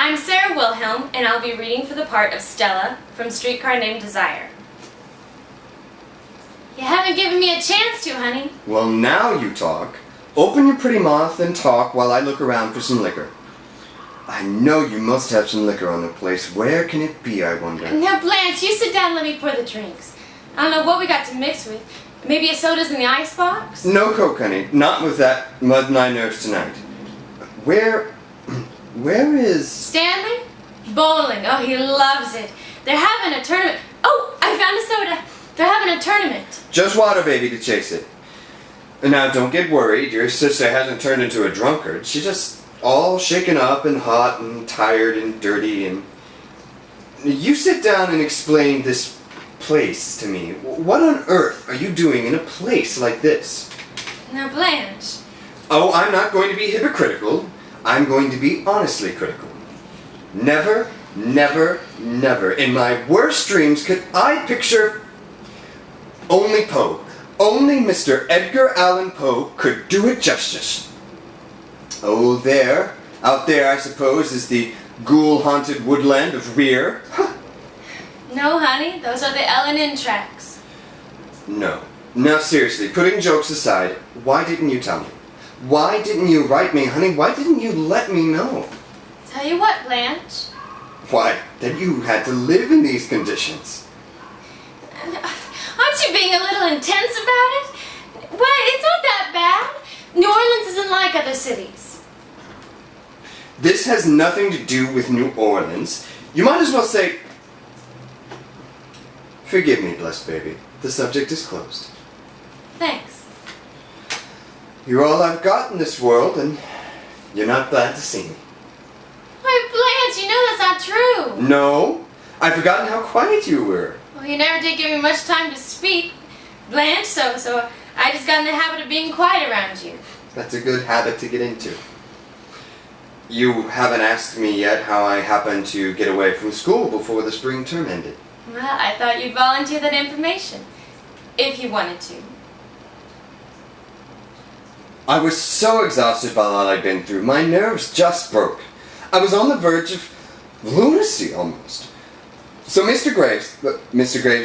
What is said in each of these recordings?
I'm Sarah Wilhelm, and I'll be reading for the part of Stella from Streetcar Named Desire. You haven't given me a chance to, honey. Well, now you talk. Open your pretty mouth and talk while I look around for some liquor. I know you must have some liquor on the place. Where can it be, I wonder? Now, Blanche, you sit down and let me pour the drinks. I don't know what we got to mix with. Maybe a soda's in the icebox? No Coke, honey. Not with that mud my nerves tonight. Where is... Stanley? Bowling. Oh, he loves it. They're having a tournament. Oh, I found a soda. They're having a tournament. Just water, baby, to chase it. Now, don't get worried. Your sister hasn't turned into a drunkard. She's just all shaken up and hot and tired and dirty and... You sit down and explain this place to me. What on earth are you doing in a place like this? Now, Blanche. Oh, I'm not going to be hypocritical. I'm going to be honestly critical. Never, never, never in my worst dreams could I picture only Poe. Only Mr. Edgar Allan Poe could do it justice. Oh, out there, I suppose, is the ghoul-haunted woodland of Weir. No, honey, those are the L&N tracks. No. Now, seriously, putting jokes aside, why didn't you tell me? Why didn't you write me, honey? Why didn't you let me know? Tell you what, Blanche. Why, that you had to live in these conditions. Aren't you being a little intense about it? Why, it's not that bad. New Orleans isn't like other cities. This has nothing to do with New Orleans. You might as well say... Forgive me, blessed baby. The subject is closed. Thanks. You're all I've got in this world, and you're not glad to see me. Why, Blanche, you know that's not true. No? I've forgotten how quiet you were. Well, you never did give me much time to speak, Blanche, so I just got in the habit of being quiet around you. That's a good habit to get into. You haven't asked me yet how I happened to get away from school before the spring term ended. Well, I thought you'd volunteer that information, if you wanted to. I was so exhausted by all I'd been through, my nerves just broke. I was on the verge of lunacy, almost. So Mr. Graves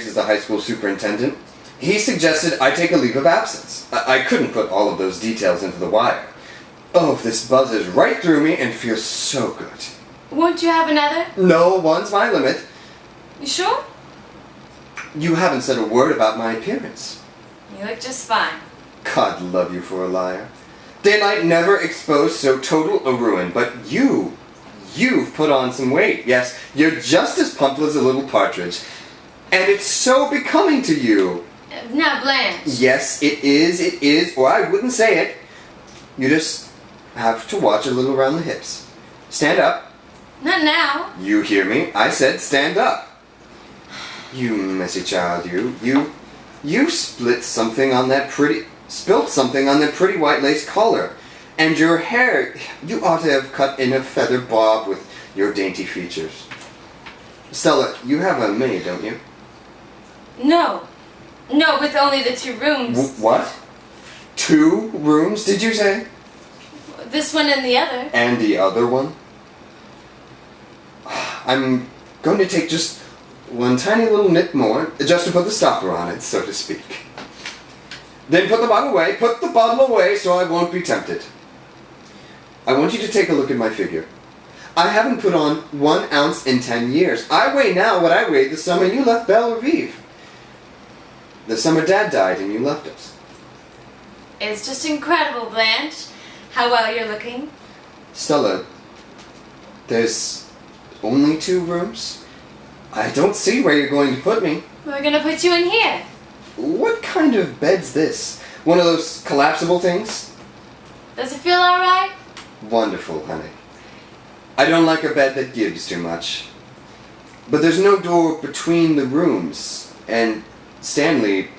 is the high school superintendent, he suggested I take a leave of absence. I couldn't put all of those details into the wire. Oh, this buzzes right through me and feels so good. Won't you have another? No, one's my limit. You sure? You haven't said a word about my appearance. You look just fine. God love you for a liar. Daylight never exposed so total a ruin, but you've put on some weight. Yes, you're just as plump as a little partridge. And it's so becoming to you. Now, Blanche. Yes, it is, or I wouldn't say it. You just have to watch a little around the hips. Stand up. Not now. You hear me? I said stand up. You messy child, you spilt something on that pretty white lace collar. And your hair, you ought to have cut in a feather bob with your dainty features. Stella, you have a maid, don't you? No, with only the 2 rooms. What? 2 rooms, did you say? This one and the other. And the other one? I'm going to take just one tiny little nip more, just to put the stopper on it, so to speak. Then put the bottle away so I won't be tempted. I want you to take a look at my figure. I haven't put on 1 ounce in 10 years. I weigh now what I weighed the summer you left Belle Revue. The summer Dad died and you left us. It's just incredible, Blanche, how well you're looking. Stella, there's only 2 rooms? I don't see where you're going to put me. We're gonna put you in here. What kind of bed's this? One of those collapsible things? Does it feel alright? Wonderful, honey. I don't like a bed that gives too much. But there's no door between the rooms. And Stanley,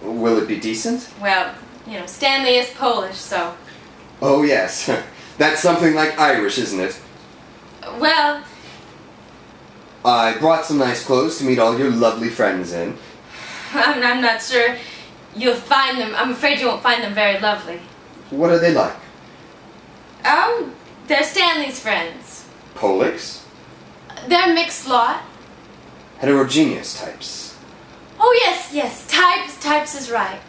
will it be decent? Well, Stanley is Polish, so... Oh yes, that's something like Irish, isn't it? Well... I brought some nice clothes to meet all your lovely friends in. I'm not sure you'll find them. I'm afraid you won't find them very lovely. What are they like? They're Stanley's friends. Polix? They're mixed lot. Heterogeneous types. Oh yes, yes. Types is right.